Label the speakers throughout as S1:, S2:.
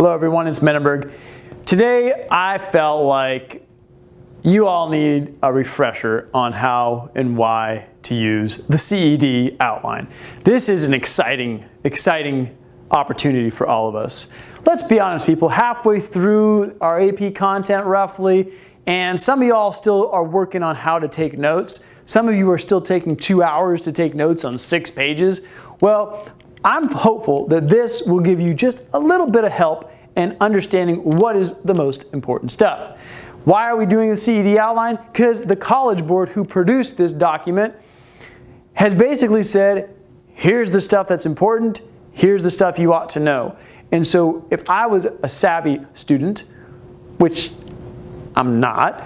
S1: Hello everyone, it's Menenberg. Today I felt like you all need a refresher on how and why to use the CED outline. This is an exciting opportunity for all of us. Let's be honest, people, halfway through our AP content roughly, and some of you all still are working on how to take notes. Some of you are still taking 2 hours to take notes on 6 pages. Well, I'm hopeful that this will give you just a little bit of help in understanding what is the most important stuff. Why are we doing the CED outline? Because the College Board who produced this document has basically said, here's the stuff that's important, here's the stuff you ought to know. And so if I was a savvy student, which I'm not,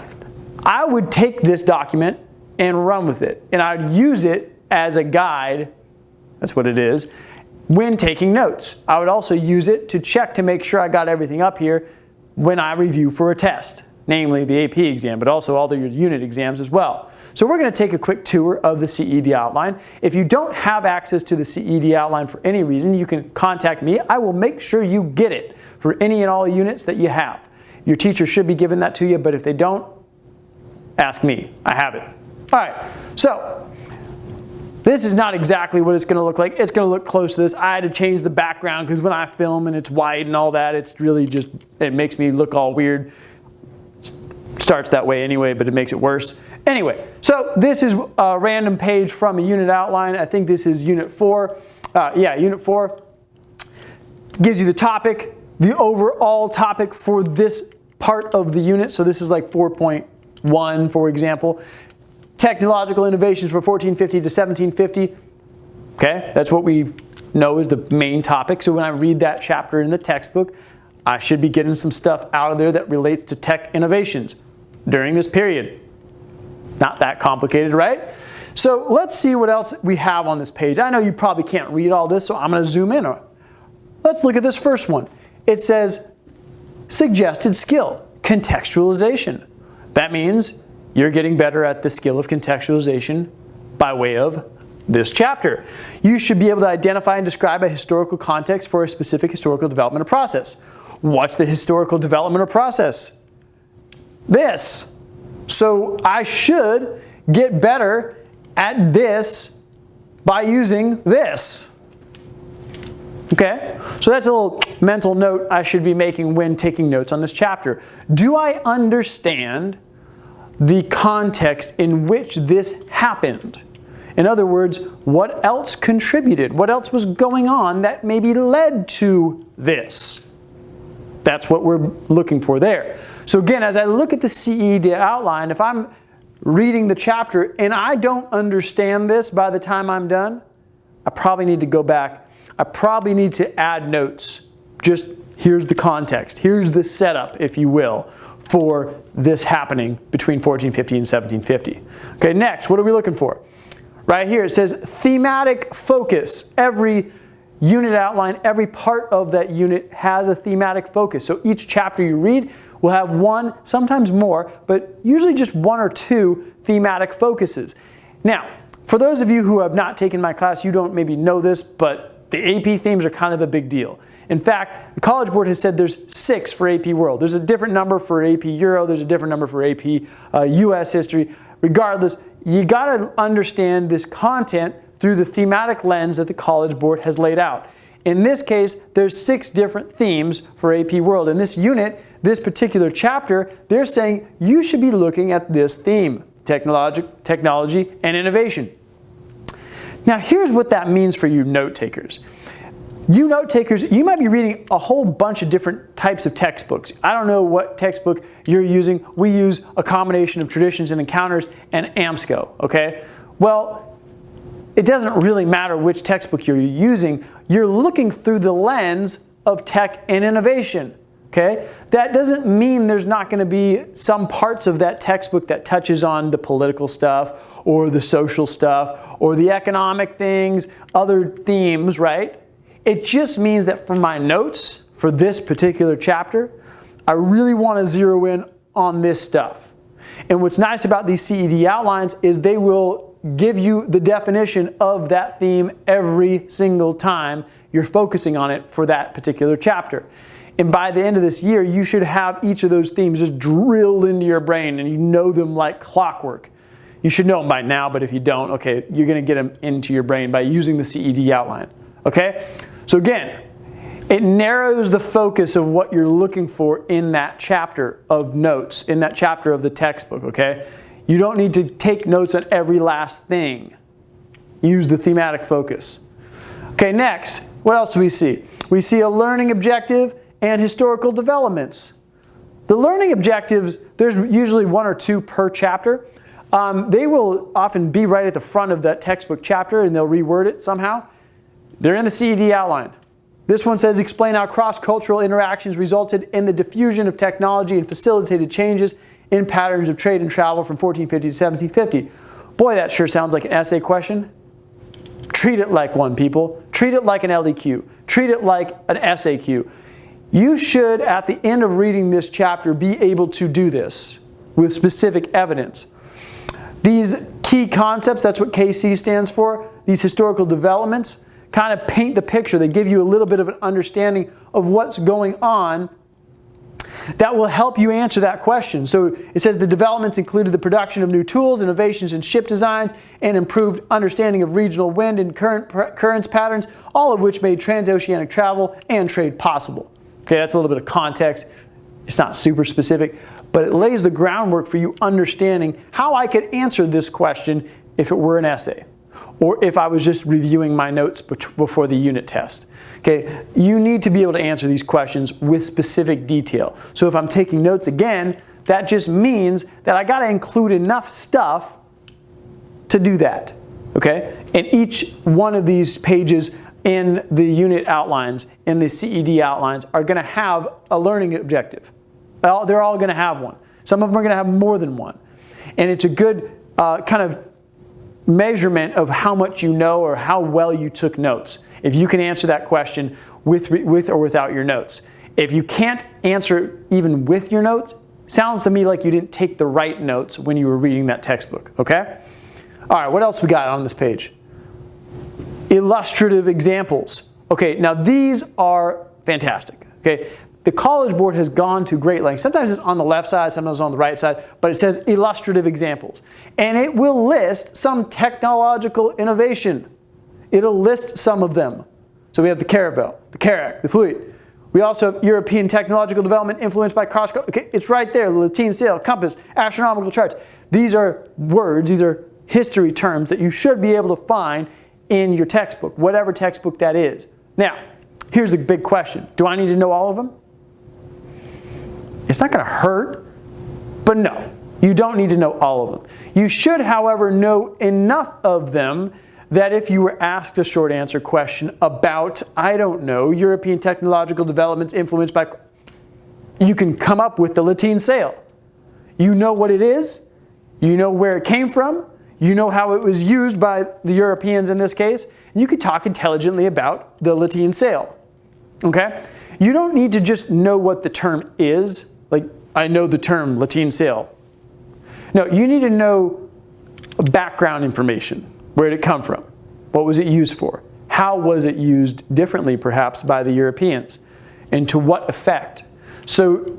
S1: I would take this document and run with it. And I'd use it as a guide, that's what it is, when taking notes. I would also use it to check to make sure I got everything up here when I review for a test, namely the AP exam, but also all your unit exams as well. So we're going to take a quick tour of the CED outline. If you don't have access to the CED outline for any reason, you can contact me. I will make sure you get it for any and all units that you have. Your teacher should be giving that to you, but if they don't, ask me. I have it. All right, so this is not exactly what it's going to look like. It's going to look close to this. I had to change the background because when I film and it's white and all that, it's really just, it makes me look all weird. Starts that way anyway, but it makes it worse. Anyway, so this is a random page from a unit outline. I think this is Unit 4. Unit 4 gives you the topic, the overall topic for this part of the unit. So this is like 4.1, for example. Technological innovations from 1450 to 1750. Okay, that's what we know is the main topic. So when I read that chapter in the textbook, I should be getting some stuff out of there that relates to tech innovations during this period. Not that complicated, right? So let's see what else we have on this page. I know you probably can't read all this, so I'm going to zoom in. Let's look at this first one. It says, suggested skill, contextualization. That means you're getting better at the skill of contextualization by way of this chapter. You should be able to identify and describe a historical context for a specific historical development or process. What's the historical development or process? This. So I should get better at this by using this. Okay, so that's a little mental note I should be making when taking notes on this chapter. Do I understand the context in which this happened? In other words, what else contributed? What else was going on that maybe led to this? That's what we're looking for there. So again, as I look at the CED outline, if I'm reading the chapter and I don't understand this by the time I'm done, I probably need to go back. I probably need to add notes. Just here's the context. Here's the setup, if you will, for this happening between 1450 and 1750. Okay, next, what are we looking for? Right here it says thematic focus. Every unit outline, every part of that unit has a thematic focus. So each chapter you read will have one, sometimes more, but usually just 1 or 2 thematic focuses. Now, for those of you who have not taken my class, you don't maybe know this, but the AP themes are kind of a big deal. In fact, the College Board has said there's 6 for AP World. There's a different number for AP Euro, there's a different number for AP US History. Regardless, you got to understand this content through the thematic lens that the College Board has laid out. In this case, there's 6 different themes for AP World. In this unit, this particular chapter, they're saying you should be looking at this theme, technology and innovation. Now here's what that means for you note takers. You note takers, you might be reading a whole bunch of different types of textbooks. I don't know what textbook you're using. We use a combination of Traditions and Encounters and AMSCO, okay? Well, it doesn't really matter which textbook you're using. You're looking through the lens of tech and innovation, okay? That doesn't mean there's not going to be some parts of that textbook that touches on the political stuff or the social stuff or the economic things, other themes, right? It just means that for my notes for this particular chapter, I really want to zero in on this stuff. And what's nice about these CED outlines is they will give you the definition of that theme every single time you're focusing on it for that particular chapter. And by the end of this year, you should have each of those themes just drilled into your brain and you know them like clockwork. You should know them by now, but if you don't, okay, you're going to get them into your brain by using the CED outline. Okay? So again, it narrows the focus of what you're looking for in that chapter of notes, in that chapter of the textbook, okay? You don't need to take notes on every last thing. Use the thematic focus. Okay, next, what else do we see? We see a learning objective and historical developments. The learning objectives, there's usually one or two per chapter. They will often be right at the front of that textbook chapter and they'll reword it somehow. They're in the CED outline. This one says, explain how cross-cultural interactions resulted in the diffusion of technology and facilitated changes in patterns of trade and travel from 1450 to 1750. Boy, that sure sounds like an essay question. Treat it like one, people. Treat it like an LDQ. Treat it like an SAQ. You should, at the end of reading this chapter, be able to do this with specific evidence. These key concepts, that's what KC stands for, these historical developments, kind of paint the picture. They give you a little bit of an understanding of what's going on that will help you answer that question. So it says the developments included the production of new tools, innovations in ship designs, and improved understanding of regional wind and currents patterns, all of which made transoceanic travel and trade possible. Okay, that's a little bit of context. It's not super specific, but it lays the groundwork for you understanding how I could answer this question if it were an essay, or if I was just reviewing my notes before the unit test. Okay, you need to be able to answer these questions with specific detail. So if I'm taking notes again, that just means that I got to include enough stuff to do that. Okay, and each one of these pages in the unit outlines, in the CED outlines, are going to have a learning objective. They're all going to have one. Some of them are going to have more than one. And it's a good kind of measurement of how much you know or how well you took notes. If you can answer that question with or without your notes. If you can't answer even with your notes, sounds to me like you didn't take the right notes when you were reading that textbook, okay? All right, what else we got on this page? Illustrative examples. Okay, now these are fantastic, okay? The College Board has gone to great lengths. Sometimes it's on the left side, sometimes on the right side, but it says illustrative examples. And it will list some technological innovation. It'll list some of them. So we have the caravel, the carrack, the fleet. We also have European technological development influenced by cross-culture. Okay, it's right there, the Latin sail, compass, astronomical charts. These are words, these are history terms that you should be able to find in your textbook, whatever textbook that is. Now, here's the big question. Do I need to know all of them? It's not going to hurt, but no, you don't need to know all of them. You should, however, know enough of them that if you were asked a short answer question about, I don't know, European technological developments influenced by, you can come up with the Latin sail. You know what it is, you know where it came from, you know how it was used by the Europeans in this case, and you could talk intelligently about the Latin sail. Okay? You don't need to just know what the term is, like I know the term Latin sail. No, you need to know background information. Where did it come from? What was it used for? How was it used differently perhaps by the Europeans? And to what effect? So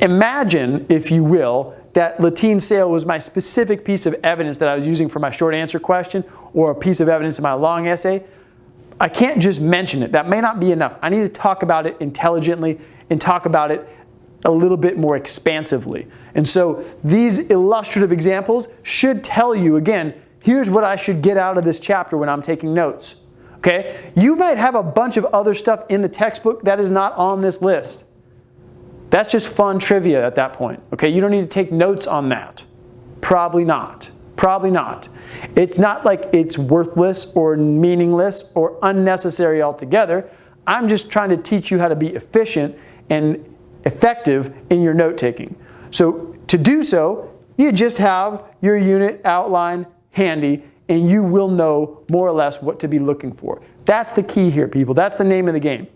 S1: imagine, if you will, that Latin sail was my specific piece of evidence that I was using for my short answer question or a piece of evidence in my long essay. I can't just mention it. That may not be enough. I need to talk about it intelligently and talk about it a little bit more expansively. And so these illustrative examples should tell you, again, here's what I should get out of this chapter when I'm taking notes. Okay? You might have a bunch of other stuff in the textbook that is not on this list. That's just fun trivia at that point. Okay? You don't need to take notes on that. Probably not. Probably not. It's not like it's worthless or meaningless or unnecessary altogether. I'm just trying to teach you how to be efficient and effective in your note taking. So to do so, you just have your unit outline handy and you will know more or less what to be looking for. That's the key here, people. That's the name of the game.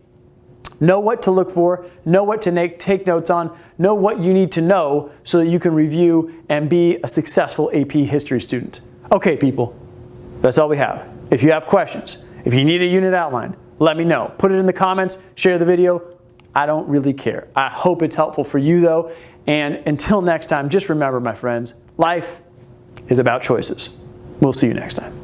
S1: Know what to look for, know what to take notes on, know what you need to know so that you can review and be a successful AP history student. Okay, people, that's all we have. If you have questions, if you need a unit outline, let me know. Put it in the comments, share the video. I don't really care. I hope it's helpful for you though. And until next time, just remember, my friends, life is about choices. We'll see you next time.